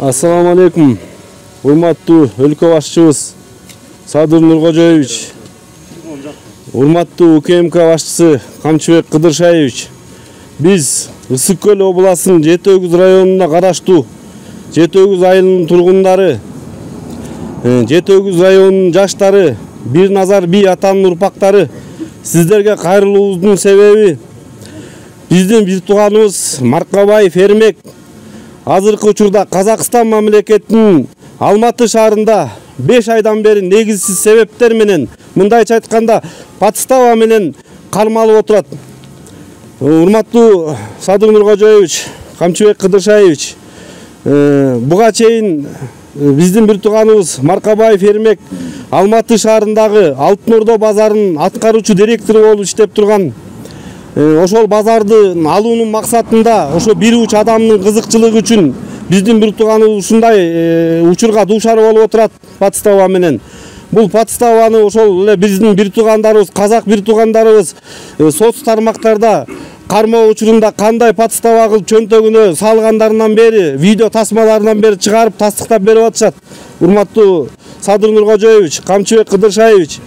Assalamu alaikum. Урматтуу өлкө башчыбыз Садыр Нуркожоевич, урматтуу УКМК башчысы Камчыбек Кыдыршаевич, биз Ысык Көл областынын Жети Өгүз районуна караштуу Жети Өгүз айылынын тургундары, Жети Өгүз районунун жаштары, бир назар би атанын урпактары, сиздерге кайрылуубуздун себеби биздин бир тууганыбыз Маркабаев Эрмек азыркы учурда Казакстан мамлекетинин Алматы шаарында 5 айдан бери негизсиз себептер менен, мындайча айтканда подстава менен кармалып отурат. Урматтуу Садыр Нуркожоевич, Камчыбек Кыдыршаевич, буга чейин биздин бир тууганыбыз Маркабаев Эрмек Алматы шаарындагы Алтын Ордо базарынын аткаруучу директору болуп иштеп турган. Ошол базарды алуунун максатында ошо бир уч адамдын кызыкчылыгы үчүн биздин бир тууганыбыз ушундай учурга дуушар болуп отурат подстава менен. Бул подставаны ошол эле биздин бир туугандарыбыз, казак бир туугандарыбыз соц тармактарда кармоо учурунда кандай подстава кылып чөнтөгүнө салгандарынан бери, видео тасмаларынан бери чыгарып тастыктап берип атышат. Урматтуу Садыр Нуркожоевич, Камчыбек Кыдыршаевич,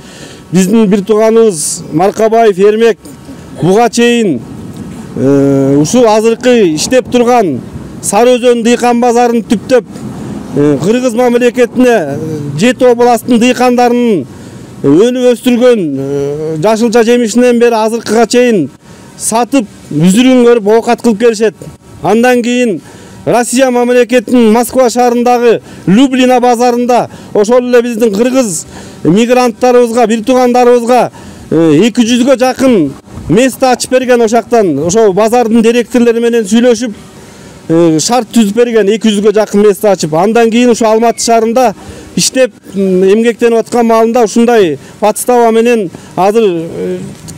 биздин бир тууганыбыз Маркабаев Эрмек буга чейин ушул азыркы иштеп турган Сары Өзөн дыйкан базарын түптөп Кыргыз мамлекетине Жети областынын дыйкандарынын өнүп өстүргөн жашылча жемишинен бери азыркыга чейин сатып, үзүрүн көрүп оокат кылып келишет. Андан кийин Россия мамлекетинин Москва шаарындагы Люблина базарында ошол эле биздин кыргыз мигранттарыбызга, бир туугандарыбызга 200гө жакын место ачып берген. Ошактан ошо базардын директорлору менен сүйлөшүп шарт түзүп берген, 200гө жакын место ачып. Андан кийин ушу Алматы шаарында иштеп эмгектенип аткан маалында ушундай подстава менен азыр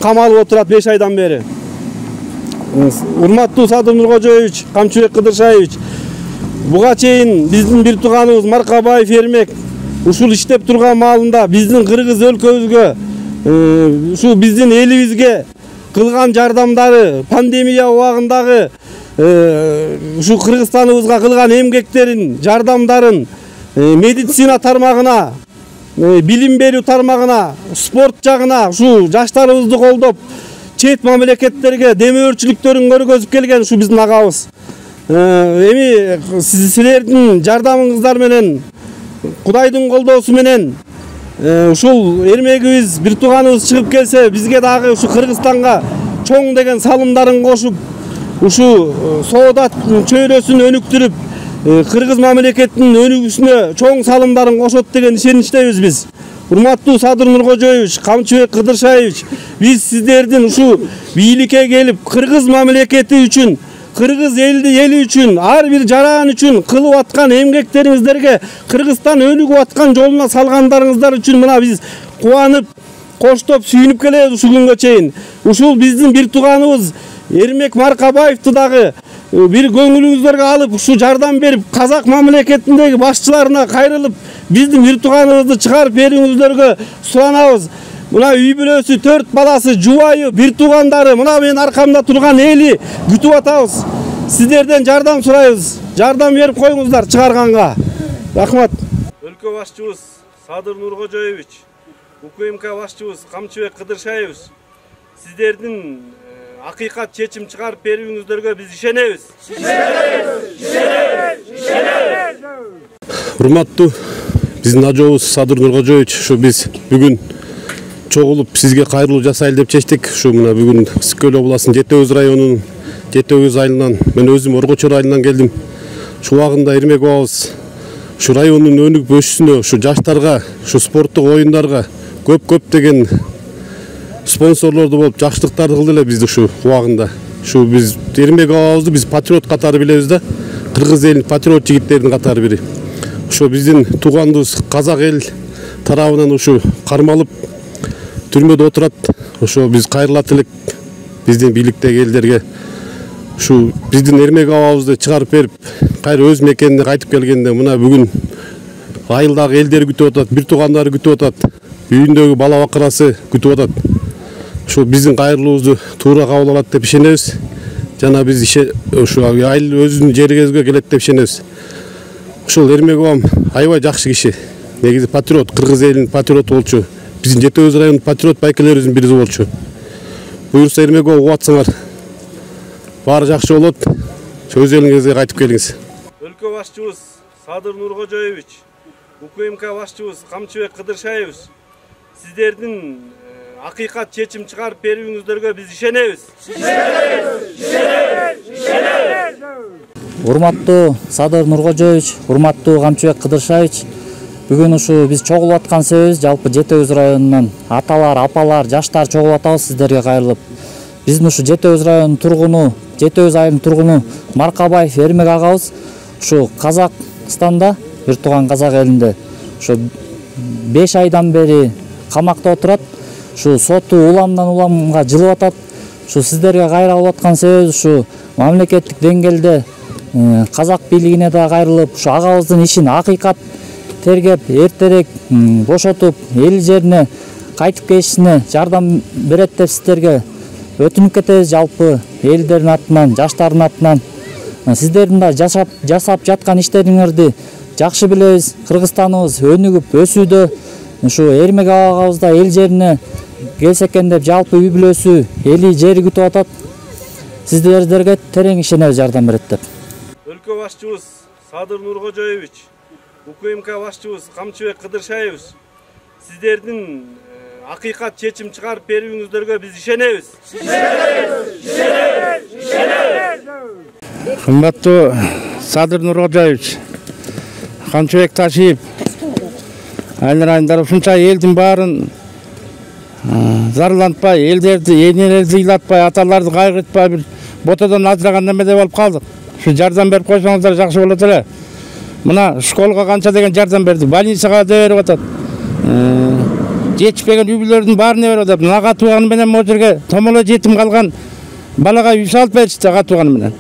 камалып отурат 5 айдан бери. Урматтуу Садыр Нуркожоевич, Камчыбек Кыдыршаевич, буга чейин биздин бир тууганыбыз Маркабаев Эрмек ушул иштеп турган маалында биздин кыргыз өлкөбүзгө, ушу биздин элибизге кылган жардамдары, пандемия убагындагы ушу Кыргызстаныбызга кылган эмгектерин, жардамдарын медицина тармагына, билим берүү тармагына, спорт жагына, ушу жаштарыбызды колдоп, чет мамлекеттерге демөөрчүлүктөрүн көргөзүп келген ушу биздин агабыз. Эми силердин жардамыңыздар менен, Кудайдын колдоосу менен ушул эрмегибиз, бир тууганыбыз чыгып келсе, бизге дагы ушу Кыргызстанга чоң деген салымдарын кошуп, ушу соода чөйрөсүн өнүктүрүп, Кыргыз мамлекетинин өнүгүүсүнө чоң салымдарын кошот деген ишеничтебиз биз. Урматтуу Садыр Нуркожоевич, Камчыбек Кыдыршаевич, биз сиздердин ушу бийликке келип, Кыргыз мамлекети үчүн, Кыргыз эли үчүн, ар бир жаран үчүн кылып аткан эмгектериңиздерге, Кыргызстан өнүгүп аткан жолуна салгандарыңыздар үчүн мына биз кубанып, коштоп, сүйүнүп келебиз ушул күнгө чейин. Ушул биздин бир тууганыбыз Эрмек Маркабаевди дагы бир көңүлүңүздөргө алып, ушу жардам берип, казак мамлекетиндеги башчыларына кайрылып, биздин бир тууганыбызды чыгарып берүүңүздөргө суранабыз. Мына үй бүлөсү, 4 баласы, жубайы, бир туугандары, мына менин аркамда турган эли күтүп атабыз. Сиздерден жардам сурайбыз. Жардам берип коюңуздар чыгарганга. Рахмат. Өлкө башчыбыз Садыр Нуркожоевич, УКМК башчыбыз Камчыбек Кыдыршаевич, сиздердин акыйкат чечим чыгарып берүүңүздөргө биз ишенебиз. Урматтуу биздин ажообуз Садыр Нуркожоевич, ушу биз бүгүн чогулуп сизге кайрылуу жасайлы деп чечтик. Ушу мына бүгүн Ысык Көл областынын Жети Өгүз районунун Жети Өгүз айылынан, мен өзүм Оргочор айылынан келдим. Ушу убагында Эрмек абабыз ушу райондун өнүгүп өсүшүнө, ушу жаштарга, ушу спорттук оюндарга көп деген спонсорлорду болуп жакшылыктарды кылды эле бизди ушу убагында. Ушу биз Эрмек абабызды биз патриот катары билебиз да, кыргыз элинин патриот жигиттеринин катары бири. Ушу биздин туугандыбыз казак эл тарабынан ушу кармалып түрмөдө отурат. Ошо биз кайрылат элек биздин бийликтеги элдерге. Ушу биздин Эрмек абабызды чыгарып берип, кайра өз мекенине кайтып келгенде мына бүгүн айылдагы элдери күтүп атат, бир туугандары күтүп атат, үйүндөгү бала бакырасы күтүп атат. Ушу биздин кайрылуубузду туура кабыл алат деп ишенебиз. Жана биз ушу айыл өзүнүн жерибизге келет деп ишенебиз. ушул Эрмек абам аябай жакшы киши. Негизи патриот, кыргыз элинин патриоту болчу. Биздин Жете Өз районунун патриот байкелерибиздин бири болчу. Буюрса Эрмек aba угуп атсаңар баары жакшы болот. Өз элиңизге кайтып келиңиз. Өлкө башчыбыз Садыр Нуркожоевич, УКМК башчыбыз Камчыбек Кыдыршаевич, сиздердин акыйкат чечим чыгарып берүүңүздөргө биз ишенебиз. Урматтуу Садыр Нуркожоевич, урматтуу Камчыбек Кыдыршаевич, бүгүн ушу биз чогулуп аткан себебибиз жалпы Жете Өз районунан аталар, апалар, жаштар чогулуп атабыз сиздерге кайрылып. Биздин ушу Жете Өз районунун тургуну, Жете Өз айылынын тургуну Маркабаев Эрмек агабыз ушу Казакстанда, бир тууган казак элинде ушу 5 айдан бери камакта отурат. Ушу соту уламдан уламга жылып атат. Ушу сиздерге кайрылып аткан себебибиз ушу мамлекеттик деңгээлде казак бийлигине да кайрылып, ушу агабыздын ишин акыйкат тергеп, эртерээк бошотуп, эл жерине кайтып келишине жардам берет деп сиздерге өтүнүп кетебиз. Жалпы элдердин атынан, жаштардын атынан сиздердин да жасап жаткан иштериңерди жакшы билебиз. Кыргызстаныбыз өнүгүп өсүүдө. Ушу Эрмек абагыбыз да эл жерине келсе экен деп жалпы үй бүлөсү, эли жери күтүп атат. Сиздерге терең ишенебиз жардам берет деп. Өлкө башчыбыз Садыр Нуркожоевич, УКМК башчыбыз Камчыбек Кыдыршаевич, сиздердин акыйкат чечим чыгарып берүүңүздөргө биз ишенебиз. Кымбаттуу Садыр Нуркожоевич, Камчыбек Ташиев, айнырайындар ушунча элдин баарын зарлантпай, элдерди, энелерди ыйлатпай, аталарды кайгыртпай бир ботодон ажыраган немеде болуп калдык. Ушу жардам берип койсоңуздар жакшы болот эле. Мына школга канча деген жардам берди, больницага да берип атат. Жетишпеген үй бүлөлөрдүн баарына берип атат. Ага тууганы менен могу жерге томоло жетим калган балага үй салып беришти ага тууганы менен.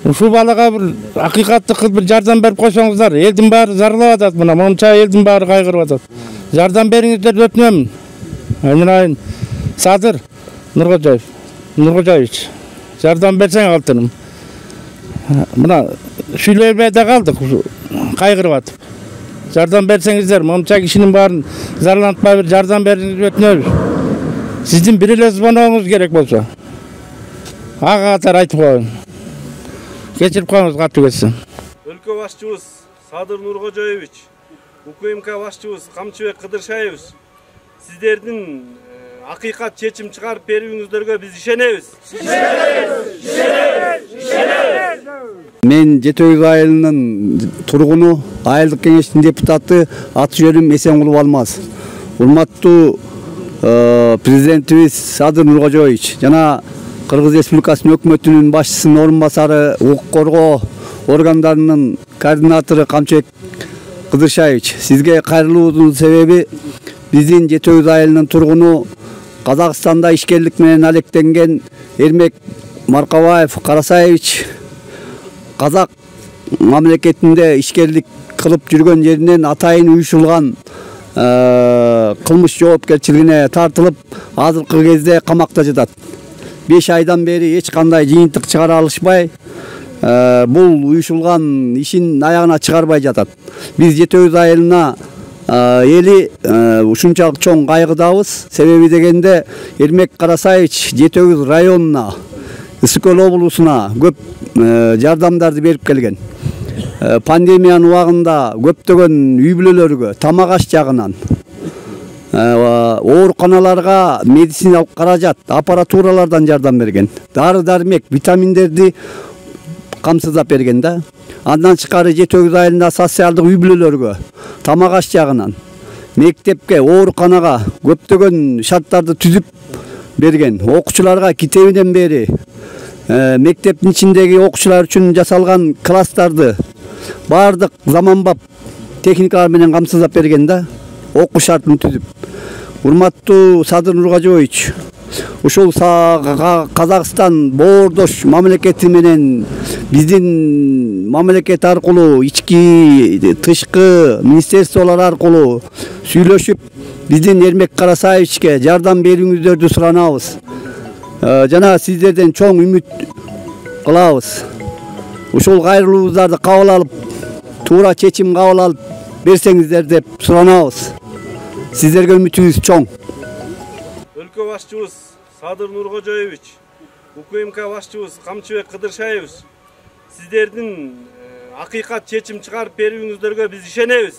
Ушул балага бир акыйкаттык бир жардам берип койсоңуздар, элдин баары зарлап атат. Мына монча элдин баары кайгырып атат. Жардам бериңиздер өтүнөм. Айнырайын Садыр Нуркожоевич, жардам берсең алтыным. Мына сүйлөбөй да калдык, кайгырып атып. Жардам берсеңиздер, монча кишинин баарын зарлантпай бир жардам бериңиз өтүнөбүз. Сиздин бир эле звоногуңуз керек болсо. Ага катар айтып коеюн. Кечирип коюңуз катуу кетсин. Өлкө башчыбыз Садыр Нуркожоевич, УКМК башчыбыз Камчыбек Кыдыршаевич, сиздердин акыйкат чечим чыгарып берүүңүздөргө биз ишенебиз. Мен Жете Өз айылынын тургуну, айылдык кеңештин депутаты аты жөнүм Эсенкулов Алмаз. Урматтуу президентибиз Садыр Нуркожоевич жана Кыргыз Республикасынын өкмөтүнүн башчысынын орун басары, укук коргоо органдарынын координатору Камчыбек Кыдыршаевич, сизге кайрылуубуздун себеби биздин Жете Өз айылынын тургуну Казакстанда ишкерлик менен алектенген Эрмек Маркабаев Карасаевич казак мамлекетинде ишкерлик кылып жүргөн жеринен атайын уюшулган кылмыш жоопкерчилигине тартылып, азыркы кезде камакта жатат. 5 айдан бери эч кандай жыйынтык чыгара алышпай, бул уюшулган ишин аягына чыгарбай жатат. Биз Жете Өз айылына эли ушунчалык чоң кайгыдабыз. Себеби дегенде Эрмек Карасаевич Жете Өз районуна, Ысык Көл облусуна көп жардамдарды берип келген. Пандемиянын убагында көптөгөн үй бүлөлөргө тамак аш жагынан, ооруканаларга медициналык каражат, аппаратуралардан жардам берген. Дары-дармек, витаминдерди камсыздап берген да. Андан тышкары Жете Өз айылында социалдык үй бүлөлөргө тамак аш жагынан, мектепке, ооруканага көптөгөн шарттарды түзүп берген. Окуучуларга китебинен бери мектептин ичиндеги окуучулар үчүн жасалган класстарды баардык заманбап техникалар менен камсыздап берген да, окуу шартын түзүп. Урматтуу Садыр Нуркожоевич, ушул Казакстан боордош мамлекети менен биздин мамлекет аркылуу, ички тышкы министерстволор аркылуу сүйлөшүп, биздин Эрмек Карасаевичке жардам берүүңүздөрдү суранабыз. Жана сиздерден чоң үмүт кылабыз. Ушул кайрылуубуздарды кабыл алып, туура чечим кабыл алып берсеңиздер деп суранабыз. Сиздерге үмүтүбүз чоң. Өлкө башчыбыз Садыр Нуркожоевич, УКМК башчыбыз Камчыбек Кыдыршаевич, сиздердин акыйкат чечим чыгарып берүүңүздөргө биз ишенебиз.